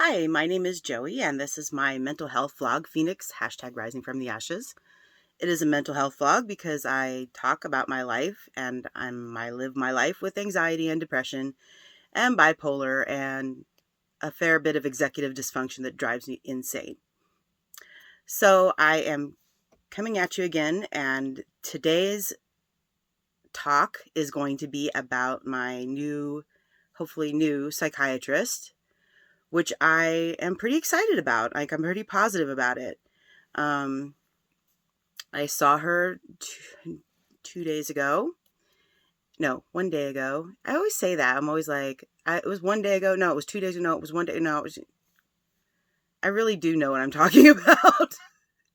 Hi, my name is Joey, and this is my mental health vlog, Phoenix, #risingfromtheashes. It is a mental health vlog because I talk about my life, and I live my life with anxiety and depression and bipolar and a fair bit of executive dysfunction that drives me insane. So I am coming at you again, and today's talk is going to be about my hopefully new psychiatrist, which I am pretty excited about. Like, I'm pretty positive about it. Um, I saw her 2 days ago. No, one day ago. I always say that. I'm always like, it was one day ago. No, it was 2 days ago. No, it was one day. No, I really do know what I'm talking about.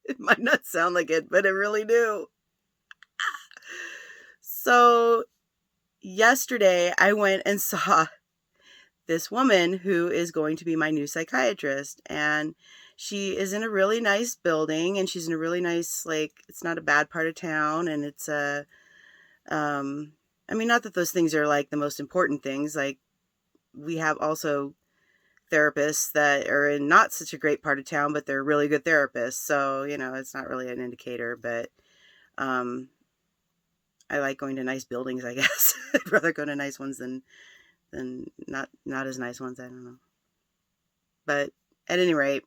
It might not sound like it, but I really do. So yesterday I went and saw this woman who is going to be my new psychiatrist, and she is in a really nice building, and she's in a really nice, like, it's not a bad part of town, and it's I mean, not that those things are like the most important things. Like, we have also therapists that are in not such a great part of town, but they're really good therapists, so it's not really an indicator. But um I like going to nice buildings, I guess. I'd rather go to nice ones than not as nice ones. I don't know. But at any rate,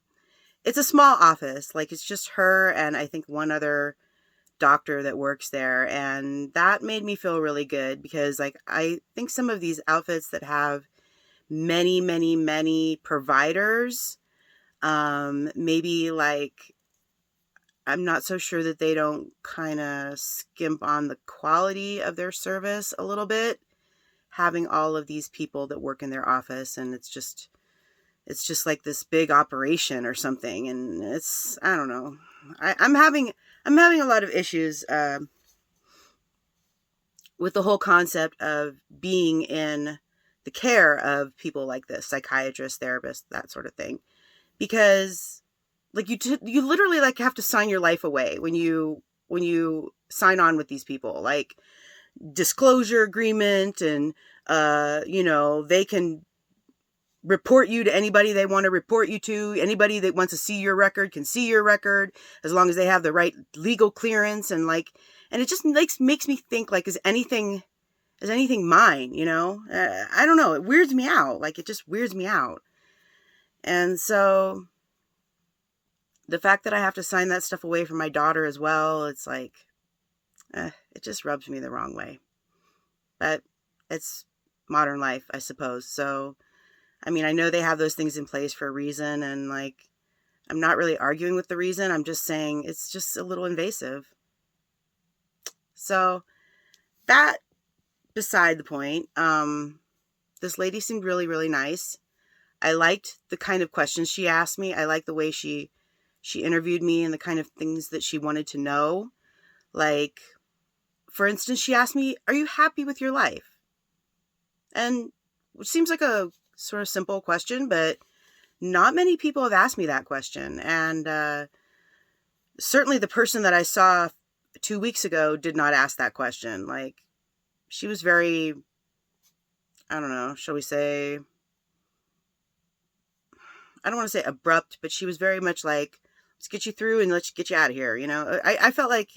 it's a small office. Like, it's just her and I think one other doctor that works there. And that made me feel really good because, like, I think some of these outfits that have many, many, many providers, maybe, like, I'm not so sure that they don't kind of skimp on the quality of their service a little bit, having all of these people that work in their office, and it's just like this big operation or something. And I don't know. I'm having a lot of issues with the whole concept of being in the care of people like this, psychiatrists, therapists, that sort of thing, because, like, you literally, like, have to sign your life away when you sign on with these people, like disclosure agreement, and they can report you to anybody they want to report you to. Anybody that wants to see your record can see your record, as long as they have the right legal clearance. And it just makes me think, like, is anything mine? I don't know. It weirds me out. Like, it just weirds me out. And so the fact that I have to sign that stuff away from my daughter as well, it's like, it just rubs me the wrong way. But it's modern life, I suppose. So, I mean, I know they have those things in place for a reason, and, like, I'm not really arguing with the reason. I'm just saying it's just a little invasive. So, that beside the point, this lady seemed really, really nice. I liked the kind of questions she asked me. I liked the way she interviewed me and the kind of things that she wanted to know. Like, for instance, she asked me, "Are you happy with your life?" And which seems like a sort of simple question, but not many people have asked me that question. And certainly the person that I saw 2 weeks ago did not ask that question. Like, she was very, I don't know, shall we say, I don't want to say abrupt, but she was very much like, let's get you through and let's get you out of here. I felt like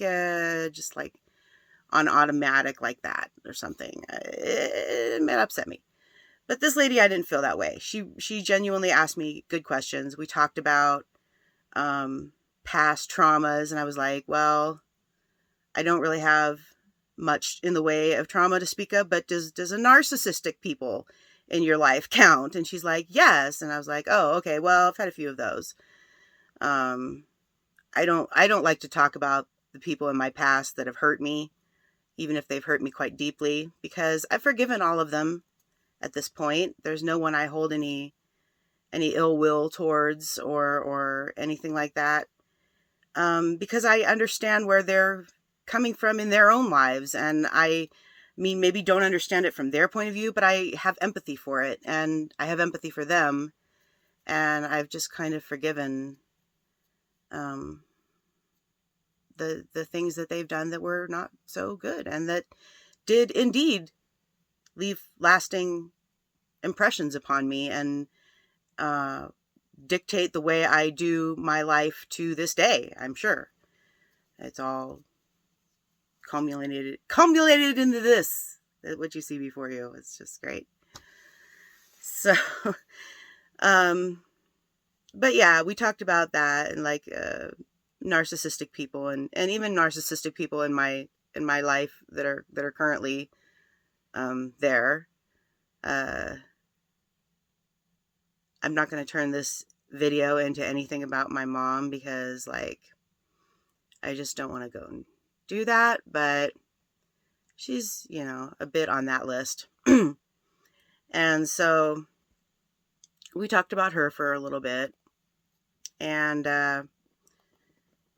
just like on automatic, like that or something. It upset me. But this lady, I didn't feel that way. She genuinely asked me good questions. We talked about past traumas, and I was like, well, I don't really have much in the way of trauma to speak of, but does a narcissistic people in your life count? And she's like, yes. And I was like, oh, okay, well, I've had a few of those. I don't like to talk about the people in my past that have hurt me, even if they've hurt me quite deeply, because I've forgiven all of them at this point. There's no one I hold any ill will towards, or anything like that, because I understand where they're coming from in their own lives, and I mean, maybe don't understand it from their point of view, but I have empathy for it, and I have empathy for them, and I've just kind of forgiven um, the things that they've done that were not so good, and that did indeed leave lasting impressions upon me, and dictate the way I do my life to this day, I'm sure. It's all cumulated into this, what you see before you. It's just great. So, but yeah, we talked about that, and like, narcissistic people, and even narcissistic people in my life that are currently, there. I'm not going to turn this video into anything about my mom, because like, I just don't want to go and do that, but she's, a bit on that list. And so we talked about her for a little bit, and let's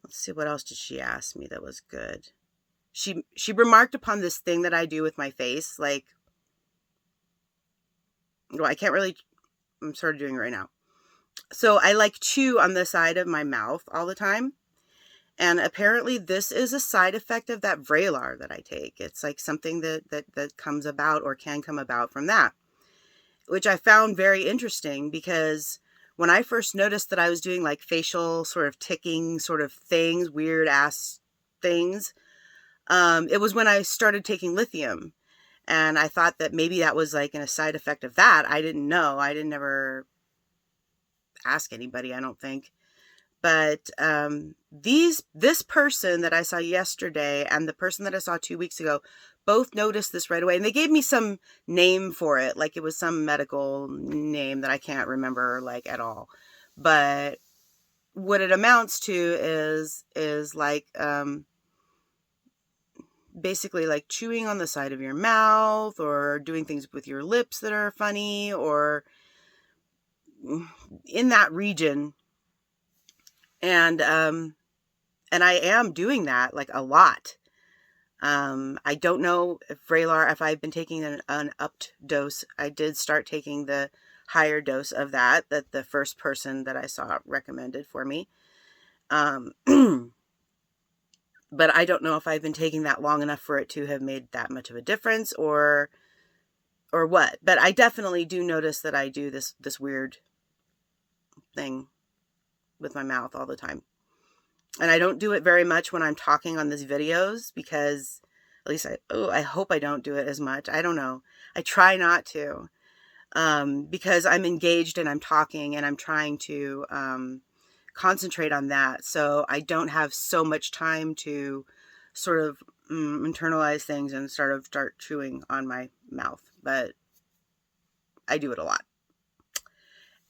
see, what else did she ask me that was good? She remarked upon this thing that I do with my face, like, well, I can't really, I'm sort of doing it right now. So I like chew on the side of my mouth all the time. And apparently this is a side effect of that Vraylar that I take. It's like something that comes about, or can come about from that, which I found very interesting, because when I first noticed that I was doing like facial sort of ticking sort of things, weird ass things, it was when I started taking lithium. And I thought that maybe that was like a side effect of that. I didn't know. I didn't ever ask anybody, I don't think. But this person that I saw yesterday and the person that I saw 2 weeks ago both noticed this right away. And they gave me some name for it. Like it was some medical name that I can't remember like at all. But what it amounts to is like, basically like chewing on the side of your mouth, or doing things with your lips that are funny, or in that region. And I am doing that like a lot. I don't know if Vraylar, if I've been taking an upped dose. I did start taking the higher dose of that the first person that I saw recommended for me. But I don't know if I've been taking that long enough for it to have made that much of a difference, or what. But I definitely do notice that I do this weird thing with my mouth all the time. And I don't do it very much when I'm talking on these videos, because at least I hope I don't do it as much. I don't know. I try not to, because I'm engaged and I'm talking and I'm trying to concentrate on that. So I don't have so much time to sort of internalize things and start chewing on my mouth. But I do it a lot.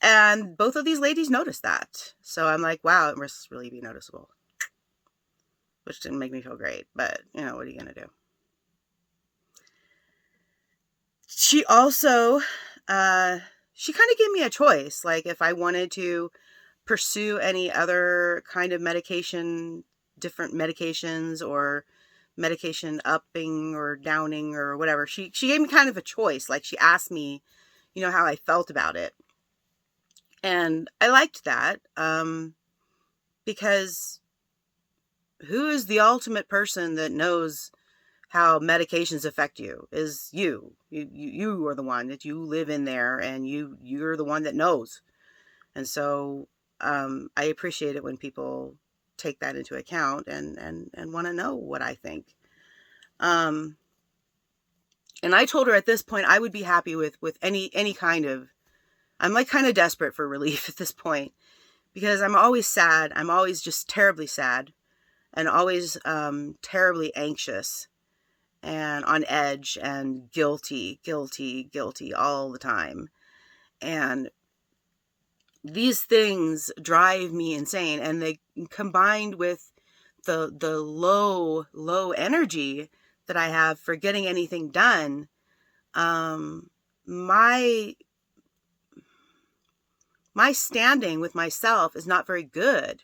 And both of these ladies noticed that. So I'm like, wow, it must really be noticeable. Which didn't make me feel great. But, what are you going to do? She also, she kind of gave me a choice. Like if I wanted to pursue any other kind of medication, different medications, or medication upping or downing or whatever. She gave me kind of a choice. Like she asked me, how I felt about it. And I liked that, because who is the ultimate person that knows how medications affect you? Is you. You are the one that you live in there, and you're the one that knows. And so I appreciate it when people take that into account and want to know what I think. And I told her at this point I would be happy with any kind of, I'm like kind of desperate for relief at this point, because I'm always sad. I'm always just terribly sad, and always terribly anxious and on edge and guilty all the time. And these things drive me insane, and they combined with the low energy that I have for getting anything done. My standing with myself is not very good,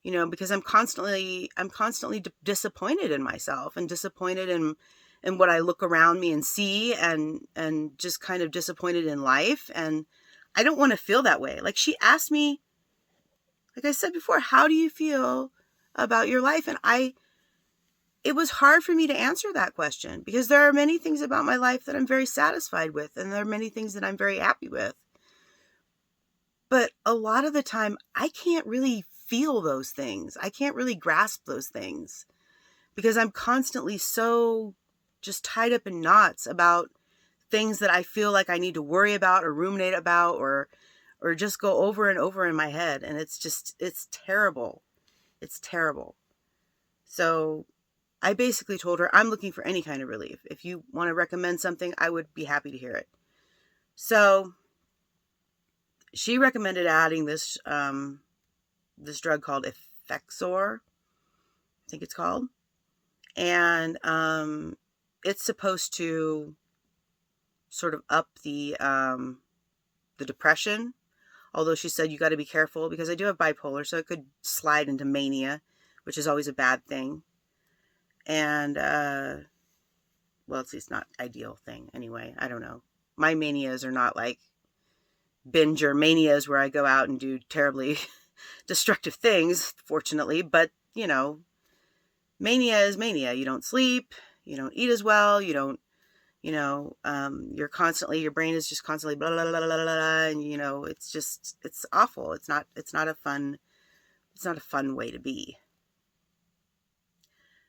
because I'm constantly disappointed in myself, and disappointed in what I look around me and see, and just kind of disappointed in life. And I don't want to feel that way. Like she asked me, like I said before, how do you feel about your life? And it was hard for me to answer that question, because there are many things about my life that I'm very satisfied with, and there are many things that I'm very happy with. But a a lot of the time I can't really feel those things. I can't really grasp those things because I'm constantly so just tied up in knots about things that I feel like I need to worry about or ruminate about or just go over and over in my head. And it's terrible. It's terrible. So I basically told her I'm looking for any kind of relief. If you want to recommend something, I would be happy to hear it. So she recommended adding this this drug called Effexor, I think it's called. And it's supposed to sort of up the depression. Although she said you got to be careful because I do have bipolar, so it could slide into mania, which is always a bad thing. And well, it's not ideal thing anyway. I don't know. My manias are not like binger manias where I go out and do terribly destructive things, fortunately. But, you know, mania is mania. You don't sleep, you don't eat as well, you don't, you know, you're constantly, your brain is just constantly blah, blah, blah, blah, blah, blah, and, you know, it's just, it's awful. It's not a fun way to be.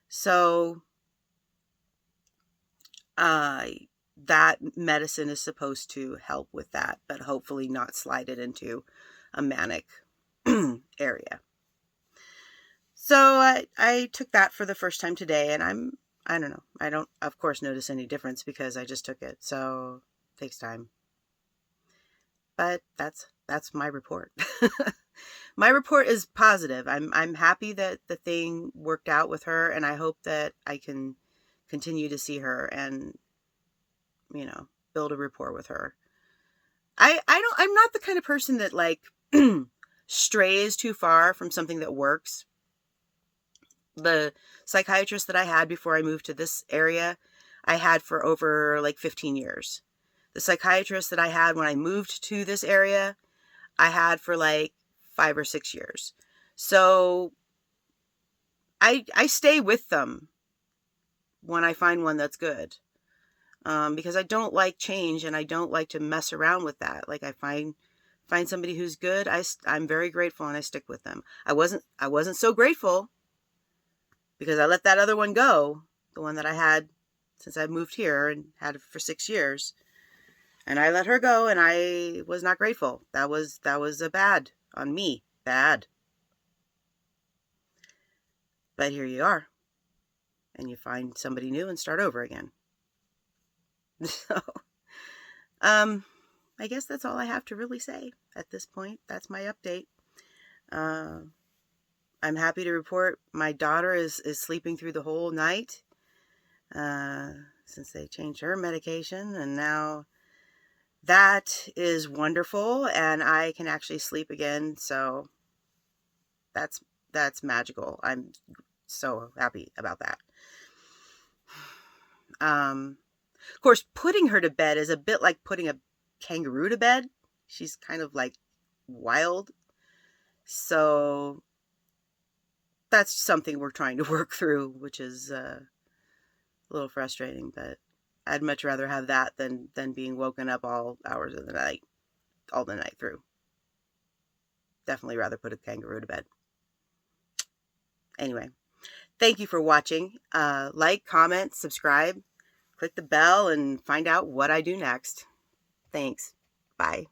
So, that medicine is supposed to help with that, but hopefully not slide it into a manic area. So I took that for the first time today, and I don't know. I don't, of course, notice any difference because I just took it. So it takes time. But that's my report. My report is positive. I'm happy that the thing worked out with her, and I hope that I can continue to see her and, you know, build a rapport with her. I'm not the kind of person that like strays too far from something that works. The psychiatrist that I had before I moved to this area, I had for over like 15 years. The psychiatrist that I had when I moved to this area, I had for like 5 or 6 years. So I stay with them when I find one that's good. Because I don't like change and I don't like to mess around with that. Like I find somebody who's good, I'm very grateful and I stick with them. I wasn't so grateful because I let that other one go, the one that I had since I moved here and had it for 6 years. And I let her go and I was not grateful. That was a bad on me. Bad. But here you are. And you find somebody new and start over again. So, I guess that's all I have to really say at this point. That's my update. I'm happy to report my daughter is sleeping through the whole night, since they changed her medication, and now that is wonderful, and I can actually sleep again, so that's magical. I'm so happy about that. Of course, putting her to bed is a bit like putting a kangaroo to bed. She's kind of like wild. So that's something we're trying to work through, which is a little frustrating, but I'd much rather have that than being woken up all hours of the night, all the night through. Definitely rather put a kangaroo to bed. Anyway, thank you for watching. Like, comment, subscribe, click the bell, and find out what I do next. Thanks. Bye.